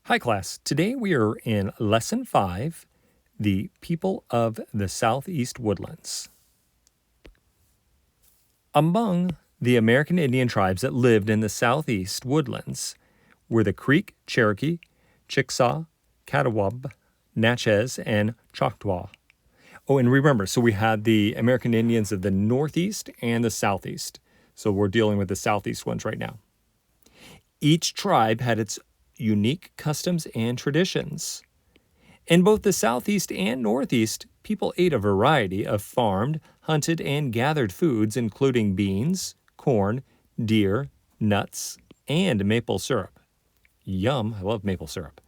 Hi class, today we are in Lesson 5, the people of the Southeast Woodlands. Among the American Indian tribes that lived in the Southeast Woodlands were the Creek, Cherokee, Chickasaw, Catawba, Natchez, and Choctaw. Oh, and remember, so we had the American Indians of the Northeast and the Southeast. So we're dealing with the Southeast ones right now. Each tribe had its unique customs and traditions. In both the Southeast and Northeast, people ate a variety of farmed, hunted, and gathered foods, including beans, corn, deer, nuts, and maple syrup. Yum, I love maple syrup.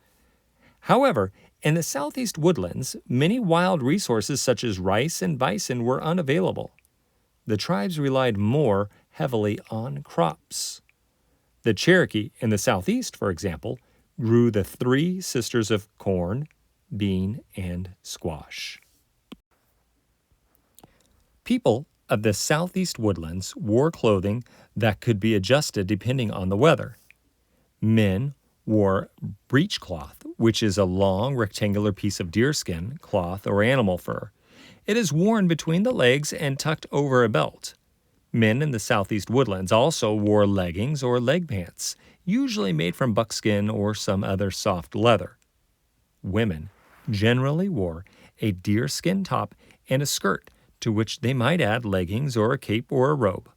However, in the Southeast Woodlands, many wild resources such as rice and bison were unavailable. The tribes relied more heavily on crops. The Cherokee in the Southeast, for example, grew the three sisters of corn, bean, and squash. People of the Southeast Woodlands wore clothing that could be adjusted depending on the weather. Men wore breechcloth, which is a long rectangular piece of deerskin, cloth, or animal fur. It is worn between the legs and tucked over a belt. Men in the Southeast Woodlands also wore leggings or leg pants, usually made from buckskin or some other soft leather. Women generally wore a deerskin top and a skirt, to which they might add leggings or a cape or a robe.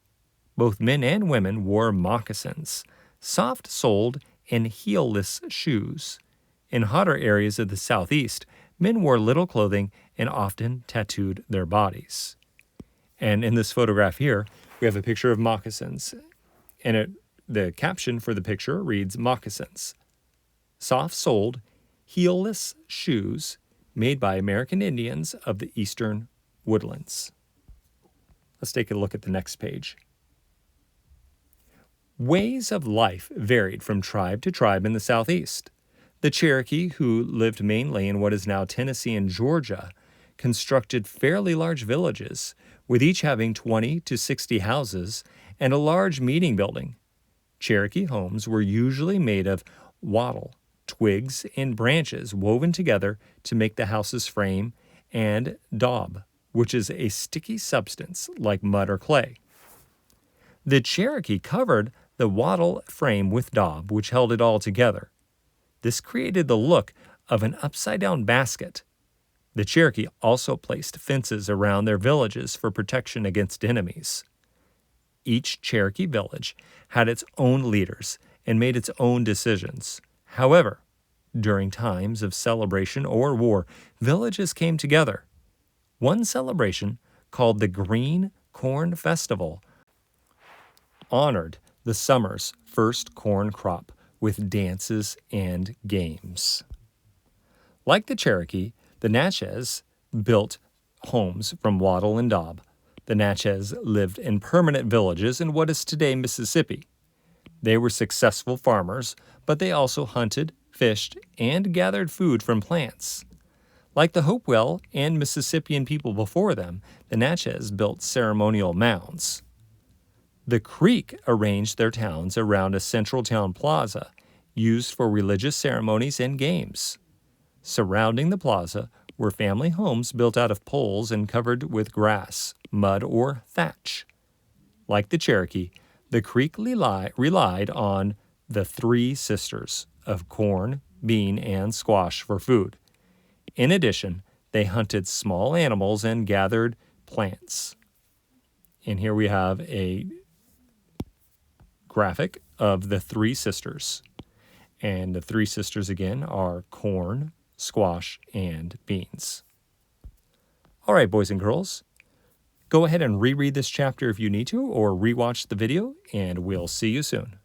Both men and women wore moccasins, soft-soled and heelless shoes. In hotter areas of the Southeast, men wore little clothing and often tattooed their bodies. And in this photograph here, we have a picture of moccasins, and the caption for the picture reads, "Moccasins, soft-soled, heelless shoes made by American Indians of the Eastern Woodlands." Let's take a look at the next page. Ways of life varied from tribe to tribe in the Southeast. The Cherokee, who lived mainly in what is now Tennessee and Georgia, constructed fairly large villages, with each having 20 to 60 houses and a large meeting building. Cherokee homes were usually made of wattle, twigs, and branches woven together to make the house's frame, and daub, which is a sticky substance like mud or clay. The Cherokee covered the wattle frame with daub, which held it all together. This created the look of an upside-down basket. The Cherokee also placed fences around their villages for protection against enemies. Each Cherokee village had its own leaders and made its own decisions. However, during times of celebration or war, villages came together. One celebration, called the Green Corn Festival, honored the summer's first corn crop with dances and games. Like the Cherokee, the Natchez built homes from wattle and daub. The Natchez lived in permanent villages in what is today Mississippi. They were successful farmers, but they also hunted, fished, and gathered food from plants. Like the Hopewell and Mississippian people before them, the Natchez built ceremonial mounds. The Creek arranged their towns around a central town plaza used for religious ceremonies and games. Surrounding the plaza were family homes built out of poles and covered with grass, mud, or thatch. Like the Cherokee, the Creek relied on the three sisters of corn, bean, and squash for food. In addition, they hunted small animals and gathered plants. And here we have a graphic of the three sisters. And the three sisters, again, are corn, squash, and beans. All right, boys and girls, go ahead and reread this chapter if you need to, or rewatch the video, and we'll see you soon.